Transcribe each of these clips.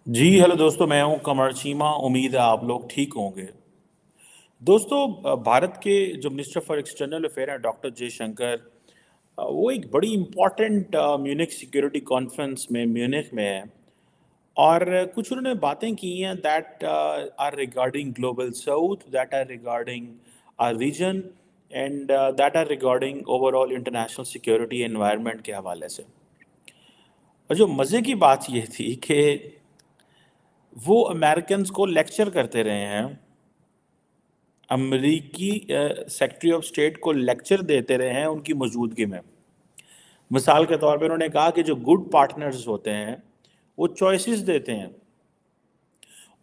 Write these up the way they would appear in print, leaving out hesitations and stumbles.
जी hello दोस्तों, मैं हूं कमर चीमा। उम्मीद है आप लोग ठीक होंगे। दोस्तों, भारत के जो मिनिस्टर फॉर एक्सटर्नल अफेयर हैं डॉक्टर जयशंकर, वो एक बड़ी इम्पॉर्टेंट म्यूनिख सिक्योरिटी कॉन्फ्रेंस में म्यूनिख में है। और कुछ उन्होंने बातें की हैं that are regarding global south, that are regarding our region and that are regarding overall international security environment के हवाले से। और जो मज़े की बात ये थी कि वो अमेरिकन्स को लेक्चर करते रहे हैं, अमरीकी सेक्रेटरी ऑफ स्टेट को लेक्चर देते रहे हैं उनकी मौजूदगी में। मिसाल के तौर पे उन्होंने कहा कि जो गुड पार्टनर्स होते हैं वो चॉइसेस देते हैं,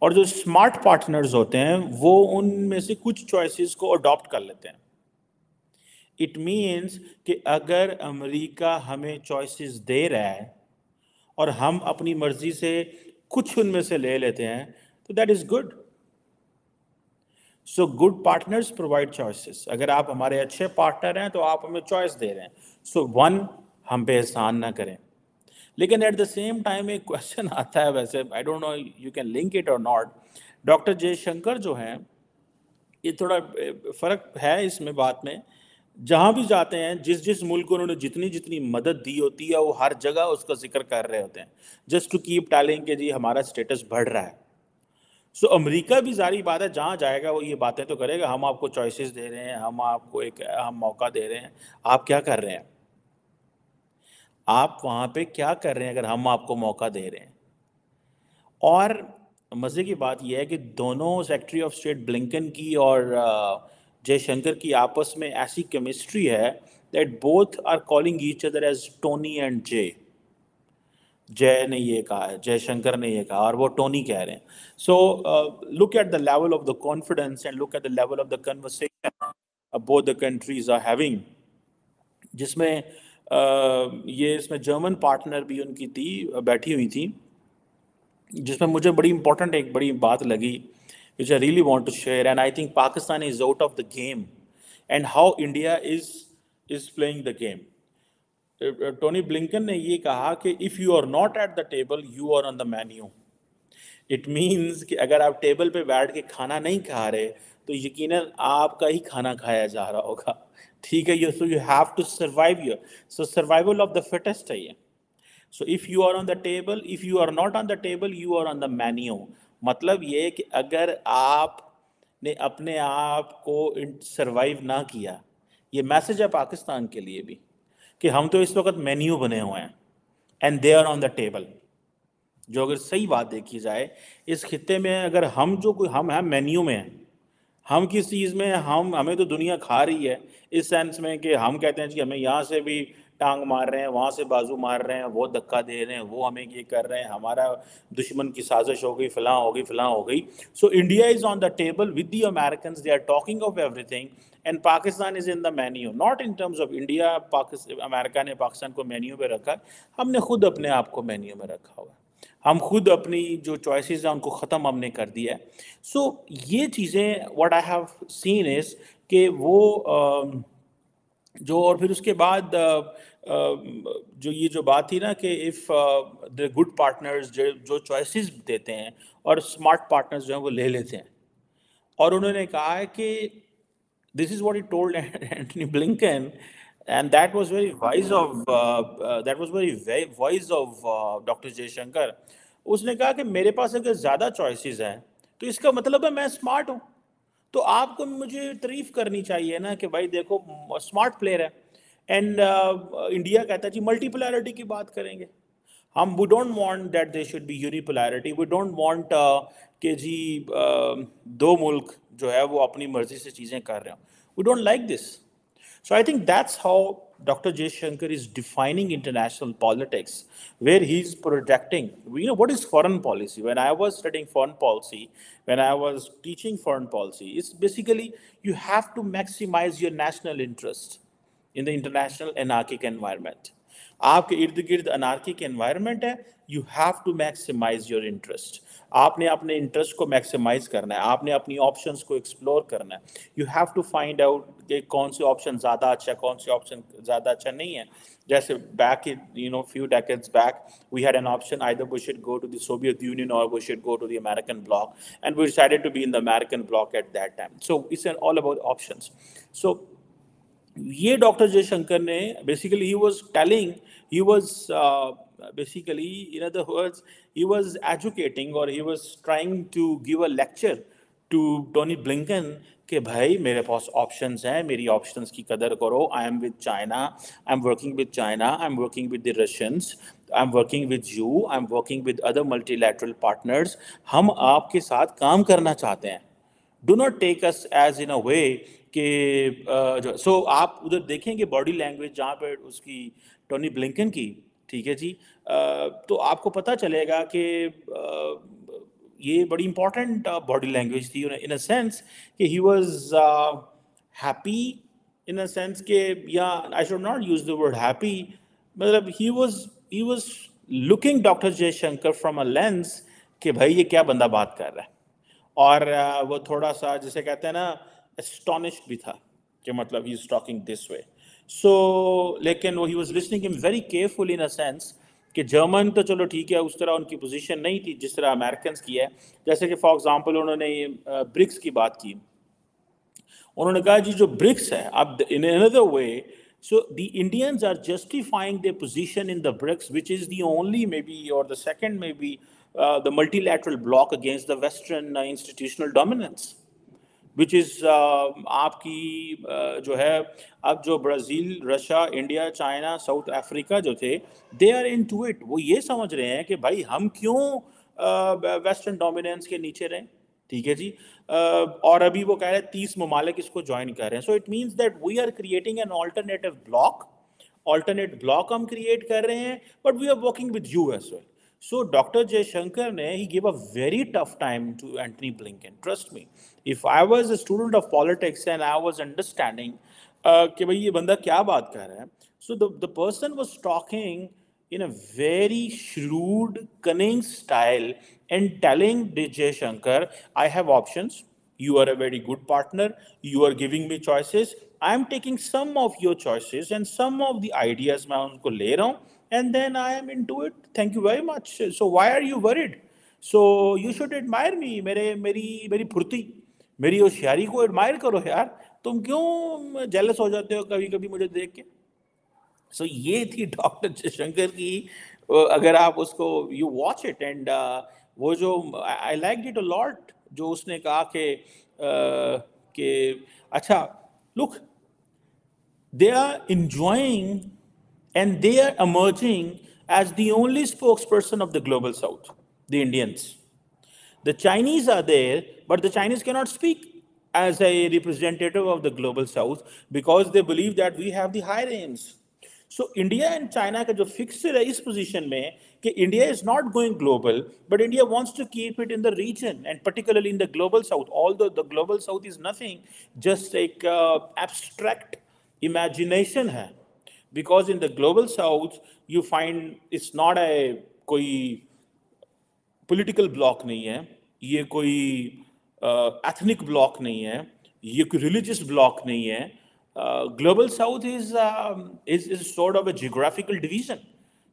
और जो स्मार्ट पार्टनर्स होते हैं वो उनमें से कुछ चॉइसेस को अडॉप्ट कर लेते हैं। इट मीन्स कि अगर अमेरिका हमें चॉइसेस दे रहा है और हम अपनी मर्जी से कुछ उनमें से ले लेते हैं तो that is good. So good partners provide choices. अगर आप हमारे अच्छे पार्टनर हैं तो आप हमें चॉइस दे रहे हैं। सो वन, हम पे एहसान ना करें। लेकिन एट द सेम टाइम एक क्वेश्चन आता है, वैसे I don't know you can link it और नॉट। डॉक्टर जयशंकर जो हैं, ये थोड़ा फ़र्क है इसमें बात में। जहाँ भी जाते हैं, जिस जिस मुल्क को उन्होंने जितनी जितनी मदद दी होती है वो हर जगह उसका जिक्र कर रहे होते हैं, जस्ट टू कीप टेलिंग कि जी हमारा स्टेटस बढ़ रहा है। सो अमेरिका भी जारी बात है, जहाँ जाएगा वो ये बातें तो करेगा, हम आपको चॉइसेस दे रहे हैं, हम आपको एक हम मौका दे रहे हैं। आप क्या कर रहे हैं? आप वहाँ पे क्या कर रहे हैं अगर हम आपको मौका दे रहे हैं? और मज़े की बात यह है कि दोनों सेक्रेटरी ऑफ स्टेट ब्लिंकन की और जयशंकर की आपस में ऐसी केमिस्ट्री है that both are calling each other as Tony and Jay. Jay ने ये कहा है, जयशंकर ने ये कहा, और वो टोनी कह रहे हैं। So look at the level of the confidence and look at the level of the conversation both the countries are having, जिसमें ये इसमें जर्मन पार्टनर भी उनकी थी, बैठी हुई थी, जिसमें मुझे बड़ी इंपॉर्टेंट एक बड़ी बात लगी which I really want to share. And I think Pakistan is out of the game and how India is playing the game. Tony Blinken ने ये कहा कि if you are not at the table you are on the menu. It means कि अगर आप table पे बैठ के खाना नहीं खा रहे तो यकीनन आपका ही खाना खाया जा रहा होगा। ठीक है, you have to survive your, so survival of the fittest है ये। So if you are on the table, if you are not on the table you are on the menu. मतलब ये है कि अगर आपने अपने आप को सर्वाइव ना किया, ये मैसेज है पाकिस्तान के लिए भी कि हम तो इस वक्त मेन्यू बने हुए हैं and they are on the table. जो अगर सही बात देखी जाए इस खित्ते में, अगर हम जो कोई हम हैं मेन्यू में हैं, हम किस चीज़ में, हम हमें तो दुनिया खा रही है इस सेंस में कि हम कहते हैं जी हमें यहाँ से भी टांग मार रहे हैं, वहाँ से बाजू मार रहे हैं, वो धक्का दे रहे हैं, वो हमें ये कर रहे हैं, हमारा दुश्मन की साजिश हो गई, फलां हो गई, फलां हो गई। So India is on the table with the American, they are talking of everything and Pakistan is in the menu, not in terms of India. Pakistan, America ने पाकिस्तान को मेन्यू पे रखा, हमने खुद अपने आप को मेन्यू में रखा हुआ है। हम खुद अपनी जो चॉइसेस हैं उनको ख़त्म हमने कर दिया है। सो ये चीज़ें what I have seen is कि वो जो, और फिर उसके बाद जो ये जो बात थी ना कि इफ़ द गुड पार्टनर्स जो जो चॉइसेस देते हैं और स्मार्ट पार्टनर्स जो हैं वो ले लेते हैं। और उन्होंने कहा है कि this is what he told Anthony Blinken, and that was very wise of Dr. Jaishankar. उसने कहा कि मेरे पास अगर ज़्यादा चॉइसेस हैं तो इसका मतलब है मैं स्मार्ट हूँ। तो आपको मुझे तारीफ करनी चाहिए ना कि भाई देखो स्मार्ट प्लेयर है। एंड इंडिया कहता है जी मल्टीपोलैरिटी की बात करेंगे हम। We don't want that they should be unipolarity, we don't want कि जी दो मुल्क जो है वो अपनी मर्जी से चीज़ें कर रहे हो। We don't like this. So I think that's how Dr. Jaishankar is defining international politics, where he's projecting, what is foreign policy? When I was studying foreign policy, when I was teaching foreign policy, it's basically you have to maximize your national interest in the international anarchic environment. आपके इर्द गिर्द anarchy के environment है, you have to maximize your interest. आपने अपने interest को maximise करना है, आपने अपनी ऑप्शंस को एक्सप्लोर करना है। You have to find out कि कौन से ऑप्शन ज़्यादा अच्छा है, कौन से ऑप्शन ज़्यादा अच्छा नहीं है। जैसे back in few decades back we had an option, either we should go to the Soviet Union और we should go to the American block, and we decided to be in the American block at that time. So it's all about options. So ये doctor Jaishankar ने basically he was telling, he was basically in other words he was educating और he was trying to give a lecture to Tony Blinken कि भाई मेरे पास options हैं, मेरी options की कदर करो। I am with China, I am working with China, I am working with the Russians, I am working with you, I am working with other multilateral partners. हम आपके साथ काम करना चाहते हैं। Do not take us as in a way कि so आप उधर देखेंगे बॉडी लैंग्वेज जहाँ पर उसकी टोनी ब्लिंकन की, ठीक है जी, तो आपको पता चलेगा कि ये बड़ी इंपॉर्टेंट बॉडी लैंग्वेज थी इन अ सेंस कि he was happy, in a sense के, या I should not use the word happy, मतलब he was looking doctor Jaishankar from a lens कि भाई ये क्या बंदा बात कर रहा है। और वो थोड़ा सा जिसे कहते हैं ना एस्टोनिश्ड भी था कि मतलब he is talking this way. So लेकिन वो he was listening him very careful in a sense कि जर्मन तो चलो ठीक है, उस तरह उनकी पोजीशन नहीं थी जिस तरह अमेरिकन की है। जैसे कि फॉर एग्जांपल उन्होंने ब्रिक्स की बात की, उन्होंने कहा जी जो ब्रिक्स है, अब in another way, so the Indians are justifying their position in the BRICS, which is the only maybe or the second maybe the multilateral bloc against the Western institutional dominance, which is आपकी जो है, अब जो Brazil, Russia, India, China, South Africa जो थे, they are into it. वो ये समझ रहे हैं कि भाई हम क्यों वेस्टर्न डोमिनेंस के नीचे रहें, ठीक है जी। और अभी वो कह रहे हैं 30 ममालिक इसको ज्वाइन कर रहे हैं। So it means that we are creating an alternative block, alternate block हम क्रिएट कर रहे हैं, but we are working with you as well. So Dr. Jaishankar ne, he gave a very tough time to Anthony Blinken. Trust me, if I was a student of politics and I was understanding कि भाई ये बंदा क्या बात कर रहा है, so the person was talking in a very shrewd, cunning style and telling Jaishankar, I have options. You are a very good partner. You are giving me choices. I am taking some of your choices and some of the ideas मैं उनको ले रहा हूँ, and then I am into it. Thank you very much. So why are you worried? So you should admire me. मेरी फुर्ती, मेरी होशियारी को एडमायर करो यार। तुम क्यों जेलस हो जाते हो कभी कभी मुझे देख के। सो ये थी डॉक्टर जयशंकर की, अगर आप उसको यू वॉच इट एंड वो जो I like it a lot जो उसने कहा कि अच्छा look, they are enjoying and they are emerging as the only spokesperson of the global south, the Indians. The Chinese are there, but the Chinese cannot speak as a representative of the global south because they believe that we have the higher aims. So India and China का जो fixed है इस position में कि India is not going global, but India wants to keep it in the region and particularly in the global south. Although the global south is nothing, just like abstract imagination है, because in the global south you find it's not a कोई political block नहीं है, ये कोई ethnic block नहीं है, ये कोई रिलीजियस ब्लॉक नहीं है। Global south is sort of a geographical division,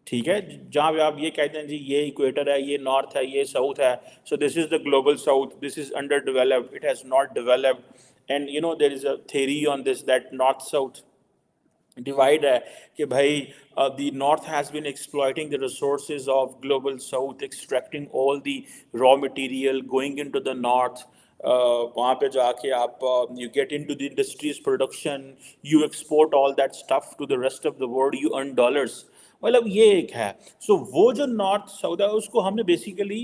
ठीक है, जहाँ पे आप ये कहते हैं जी ये इक्वेटर है, ये नॉर्थ है, ये साउथ है, so this is the global south, this is under developed, it has not developed, and you know there is a theory on this that north south divide है कि भाई the north has been exploiting the resources of global south, extracting all the raw material, going into the north, वहाँ पे जाके आप you get into the industries production, you export all that stuff to the rest of the world, you earn dollars। मतलब ये एक है। सो वो जो नॉर्थ साउथ है उसको हमने बेसिकली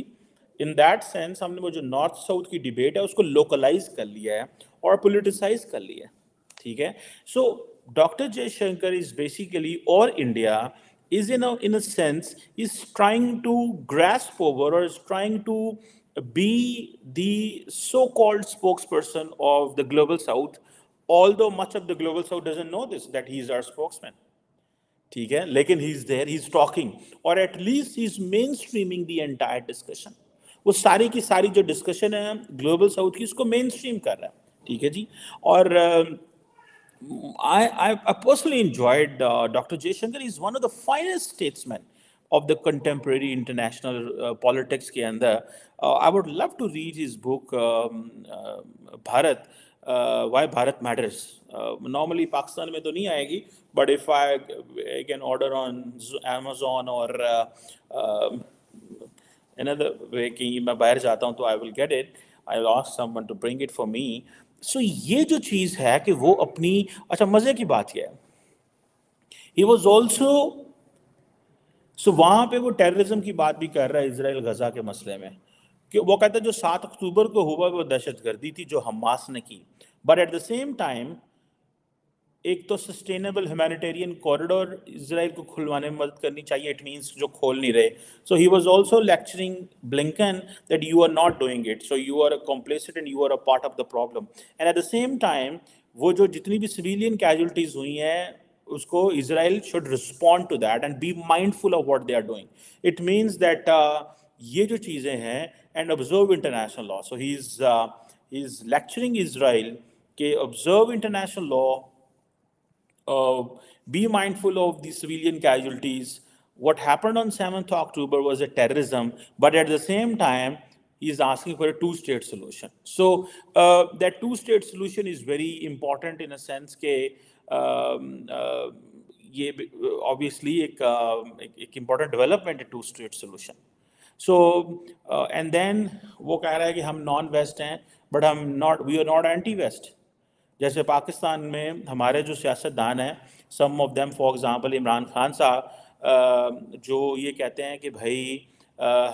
इन दैट सेंस हमने वो जो नॉर्थ साउथ की डिबेट है उसको लोकलाइज कर लिया है और पोलिटिसाइज कर लिया है, ठीक है। सो डॉक्टर जयशंकर इज बेसिकली, और India is in a sense is trying to grasp over or is trying to be the so-called spokesperson of the global south, although much of the global south doesn't know this, that he is our spokesman, ठीक है, लेकिन he is there, he is talking, और at least he is mainstreaming the entire discussion. वो सारी की सारी जो discussion है ग्लोबल साउथ की, उसको मेन स्ट्रीम कर रहा है, ठीक है जी। और I personally enjoyed Dr. Jaishanker. Is one of the finest statesmen of the contemporary international politics के अंदर. I would love to read his book Bharat, Why Bharat Matters. Normally Pakistan में तो नहीं आएगी, but if I can order on Amazon or another way कि मैं बाहर जाता हूँ तो I will get it. I will ask someone to bring it for me. So ये जो चीज़ है कि वो अपनी, अच्छा मज़े की बात क्या है, he was also, सो वहाँ पे वो टेररिज्म की बात भी कर रहा है इसराइल गजा के मसले में, कि वो कहता है जो 7 अक्टूबर को हुआ वो दहशतगर्दी थी जो हमास ने की, but at the same time एक तो सस्टेनेबल ह्यूमैनिटेरियन कॉरिडोर इसराइल को खुलवाने में मदद करनी चाहिए, इट मीन्स जो खोल नहीं रहे। So he was also lecturing Blinken that you are not doing it, so you are complicit and you are a part of the problem. And at the same time वो जो जितनी भी civilian casualties हुई हैं उसको Israel should respond to that and be mindful of what they are doing. It means that ये जो चीज़ें हैं and observe international law, so he is lecturing Israel के observe international law, be mindful of the civilian casualties. What happened on 7th October was a terrorism, but at the same time, he is asking for a two-state solution. So that two-state solution is very important in a sense कि ये obviously एक important development है two-state solution. So and then वो कह रहा है कि हम non-West हैं, but we are not anti-West. जैसे पाकिस्तान में हमारे जो सियासतदान हैं, some of them for example Imran Khan साहब, जो ये कहते हैं कि भाई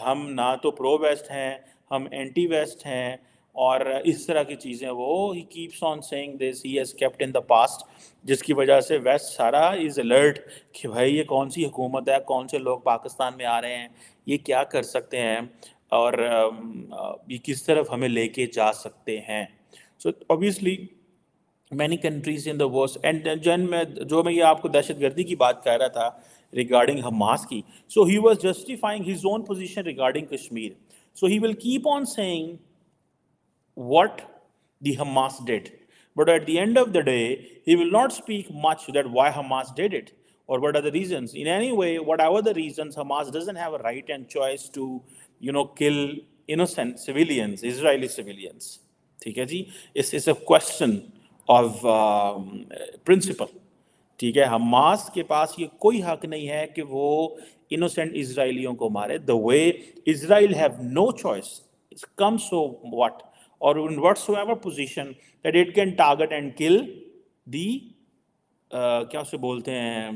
हम ना तो प्रो वेस्ट हैं, हम एंटी वेस्ट हैं, और इस तरह की चीज़ें वो he keeps on saying this, he has kept in the past, जिसकी वजह से वेस्ट सारा इज़ अलर्ट कि भाई ये कौन सी हुकूमत है, कौन से लोग पाकिस्तान में आ रहे हैं, ये क्या कर सकते हैं, और ये किस तरफ हमें लेके जा सकते हैं। So obviously many countries in the worst and जो मैं ये आपको दहशतगर्दी की बात कर रहा था रिगार्डिंग हमास की, so he was justifying his own position regarding Kashmir, so he will keep on saying what the Hamas did, but at the end of the day he will not speak much that why Hamas did it or what are the reasons. In any way, whatever the reasons, Hamas doesn't have a right and choice to kill innocent civilians, Israeli civilians. ठीक है जी, it's a question of principle. ठीक है, Hamas के पास ये कोई हक नहीं है कि वो इनोसेंट इसराइलियों को मारे, the way Israel have no choice, it's come so what, और in whatsoever position that it can target and kill the क्या उसे बोलते हैं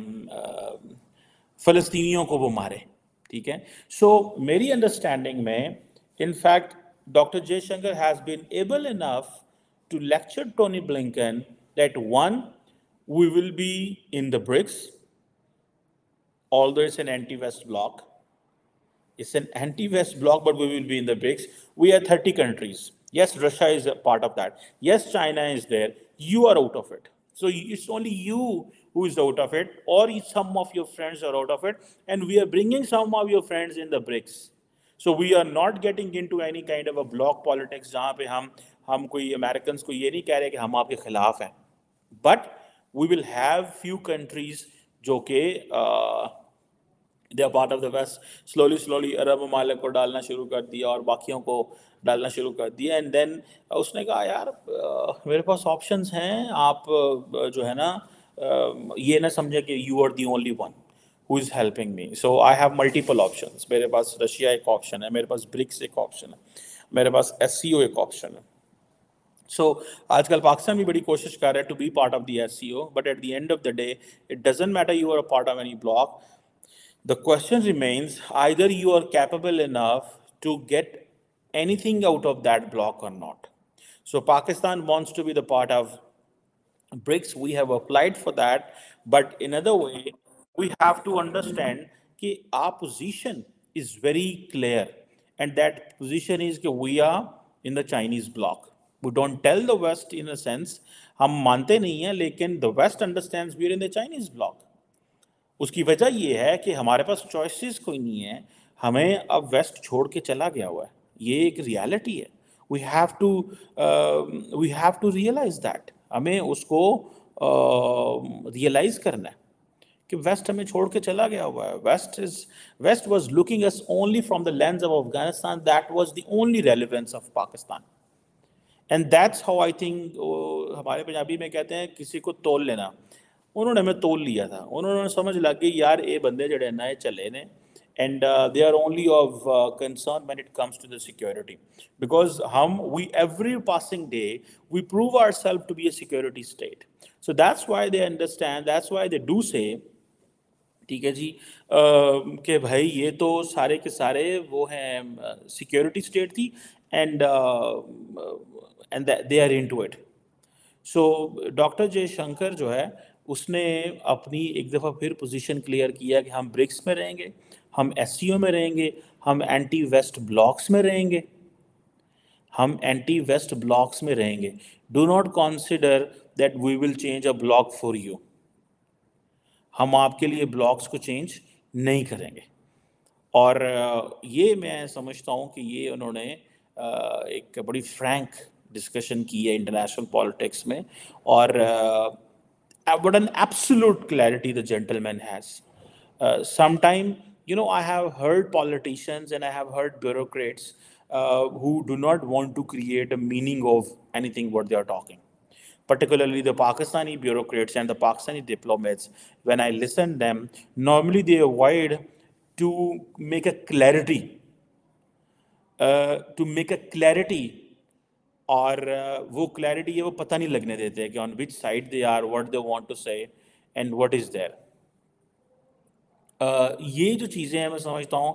फ़लस्तीनियों को वो मारे। ठीक है, सो मेरी अंडरस्टैंडिंग में in fact doctor Jaishankar has been able enough to lecture Tony Blinken that one, we will be in the BRICS, although it's an anti-West bloc. It's an anti-West bloc, but we will be in the BRICS. We are 30 countries. Yes, Russia is a part of that. Yes, China is there. You are out of it. So it's only you who is out of it, or some of your friends are out of it, and we are bringing some of your friends in the BRICS. So we are not getting into any kind of a bloc politics जहाँ पे हम कोई American को ये नहीं कह रहे कि हम आपके खिलाफ हैं, but we will have few countries जो कि they are part of the west, slowly अरब ममालिक को डालना शुरू कर दिया और बाकियों को डालना शुरू कर दिया, एंड देन उसने कहा यार मेरे पास ऑप्शंस हैं, आप जो है ना ये ना समझे कि you are the only one who is helping me. So I have multiple options. मेरे पास रशिया एक ऑप्शन है, मेरे पास ब्रिक्स एक ऑप्शन है, मेरे पास SCO एक ऑप्शन है। So आजकल पाकिस्तान भी बड़ी कोशिश कर रहा है to be part of the SCO, but at the end of the day, it doesn't matter you are a part of any bloc. The question remains, either you are capable enough to get anything out of that bloc or not. So Pakistan wants to be the part of BRICS. We have applied for that, but in another way, we have to understand that our position is very clear, and that position is that we are in the Chinese bloc. We don't tell the West in a sense, हम मानते नहीं हैं, लेकिन the West understands we are in the Chinese bloc. उसकी वजह ये है कि हमारे पास चॉइसेस कोई नहीं है, हमें अब वेस्ट छोड़ के चला गया हुआ है, ये एक रियलिटी है। We have to realize that, हमें उसको रियलाइज करना है कि वेस्ट हमें छोड़ के चला गया हुआ है। West was looking us only from the lens of Afghanistan, that was the only relevance of Pakistan. And that's how I think, हमारे पंजाबी में कहते हैं किसी को तोल लेना, उन्होंने हमें तोल लिया था, उन्होंने समझ लग गई यार ये बंदे जड़े नए चले ने, and they are only of concern when it comes to the security, because हम we every passing day we prove our self to be a security state. So that's why they understand, that's why they do say, ठीक है जी, कि भाई ये तो सारे के सारे वो हैं सिक्योरिटी स्टेट थी, and they are into it. So doctor Jaishankar जो है उसने अपनी एक दफ़ा फिर पोजीशन क्लियर किया कि हम ब्रिक्स में रहेंगे, हम एससीओ में रहेंगे, हम एंटी वेस्ट ब्लॉक्स में रहेंगे, हम एंटी वेस्ट ब्लॉक्स में रहेंगे। Do not consider that we will change a block for you, हम आपके लिए ब्लॉक्स को चेंज नहीं करेंगे। और ये मैं समझता हूँ कि ये उन्होंने एक बड़ी फ्रैंक डिस्कशन की है इंटरनेशनल पॉलिटिक्स में, और what an absolute clarity the gentleman has. Sometime, you know, I have heard politicians and I have heard bureaucrats who do not want to create a meaning of anything what they are talking, particularly the Pakistani bureaucrats and the Pakistani diplomats. When I listen them, normally they avoid to make a clarity, और वो clarity है वो पता नहीं लगने देते हैं कि on which side they are, what they want to say and what is there. ये जो चीज़ें हैं मैं समझता हूँ,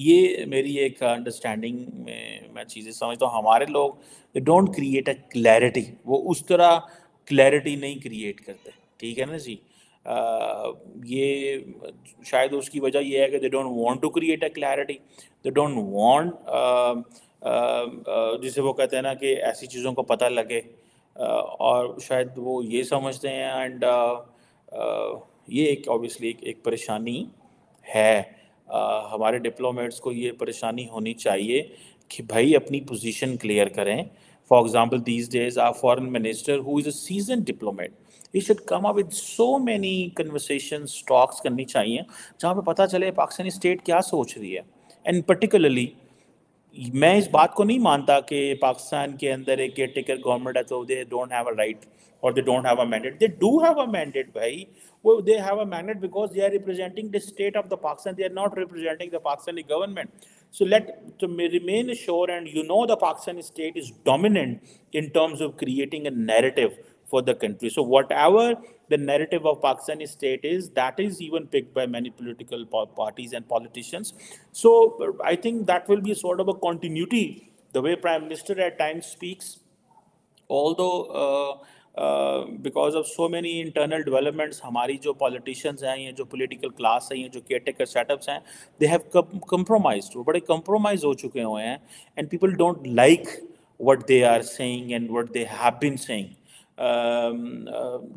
ये मेरी एक अंडरस्टैंडिंग में मैं चीज़ें समझता हूँ, हमारे लोग they don't create a clarity, वो उस तरह क्लैरिटी नहीं क्रिएट करते, ठीक है ना जी। ये शायद उसकी वजह ये है कि they don't want to create a clarity, they don't want, जिसे वो कहते हैं ना कि ऐसी चीज़ों को पता लगे, और शायद वो ये समझते हैं, एंड ये एक ऑब्वियसली एक परेशानी है। हमारे डिप्लोमेट्स को ये परेशानी होनी चाहिए कि भाई अपनी पोजीशन क्लियर करें। For example these days our foreign minister who is a seasoned diplomat, he should come up with so many conversations, talks करनी चाहिए जहाँ पे पता चले पाकिस्तानी स्टेट क्या सोच रही है। एंड पर्टिकुलरली मैं इस बात को नहीं मानता कि पाकिस्तान के अंदर एक केयर टेकर गवर्नमेंट है तो they don't have a right और they don't have a mandate, they do have a mandate भाई। वो they have a mandate because they are representing the state of the Pakistan, they are not representing the Pakistani government. So let to remain sure, and you know the Pakistani state is dominant in terms of creating a narrative for the country. So whatever the narrative of Pakistani state is, that is even picked by many political parties and politicians. So I think that will be sort of a continuity. The way Prime Minister at times speaks, although because of so many internal developments, हमारी जो politicians हैं, ये जो political class है, ये जो caretaker setups हैं, they have compromised, वो बड़े compromise हो चुके हुए हैं, and people don't like what they are saying and what they have been saying.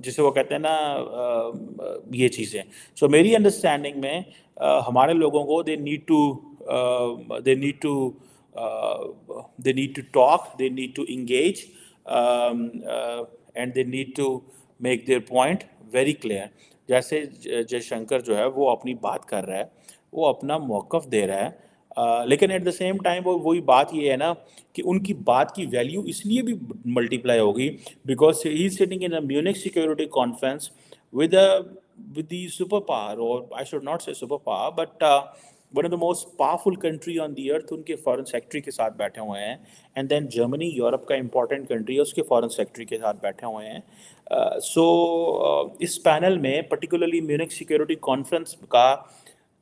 जिसे वो कहते हैं ना, ये चीज़ें, सो मेरी अंडरस्टैंडिंग में हमारे लोगों को they need to they need to talk, they need to engage, and they need to make their point very clear. जैसे जयशंकर जो है वो अपनी बात कर रहा है, वो अपना मौक़िफ़ दे रहा है, लेकिन एट द सेम टाइम वो वही बात ये है ना कि उनकी बात की वैल्यू इसलिए भी मल्टीप्लाई होगी because he is sitting in a Munich security conference with a with the superpower, or I should not say superpower, but one of the most powerful country on the earth, उनके foreign secretary के साथ बैठे हुए हैं, and then Germany Europe का important country है, उसके foreign secretary के साथ बैठे हुए हैं। सो इस पैनल में पर्टिकुलरली म्यूनिक सिक्योरिटी कॉन्फ्रेंस का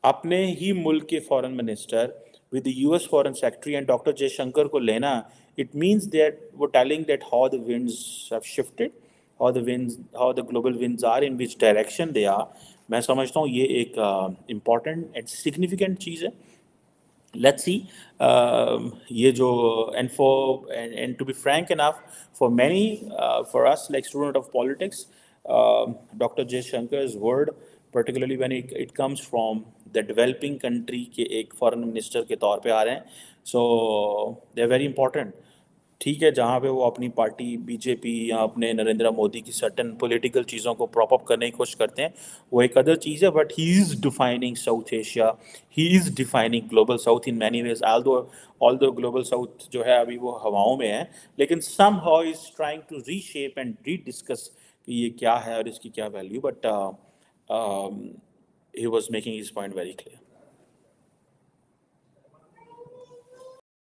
अपने ही मुल्क के foreign minister with the US Foreign Secretary and Dr. Jaishanker को लेना, it means that we're telling that how the winds have shifted, how the global winds are, in which direction they are. मैं समझता हूँ ये एक important and significant चीज़ है। Let's see, ये जो and to be frank enough, for many, for us like student of politics, doctor Jaishankar's word, particularly when it comes from the developing country के एक फॉरेन मिनिस्टर के तौर पे आ रहे हैं, सो दे आर वेरी इंपॉर्टेंट. ठीक है, जहाँ पे वो अपनी पार्टी बीजेपी या अपने नरेंद्र मोदी की सर्टन पॉलिटिकल चीज़ों को प्रॉप अप करने की कोशिश करते हैं, वो एक अदर चीज़ है. But he is defining South Asia, he is defining global south in many ways. Although global south जो है अभी वो हवाओं में है, लेकिन somehow is trying to reshape and rediscuss कि ये क्या है और इसकी क्या value. But he was making his point very clear.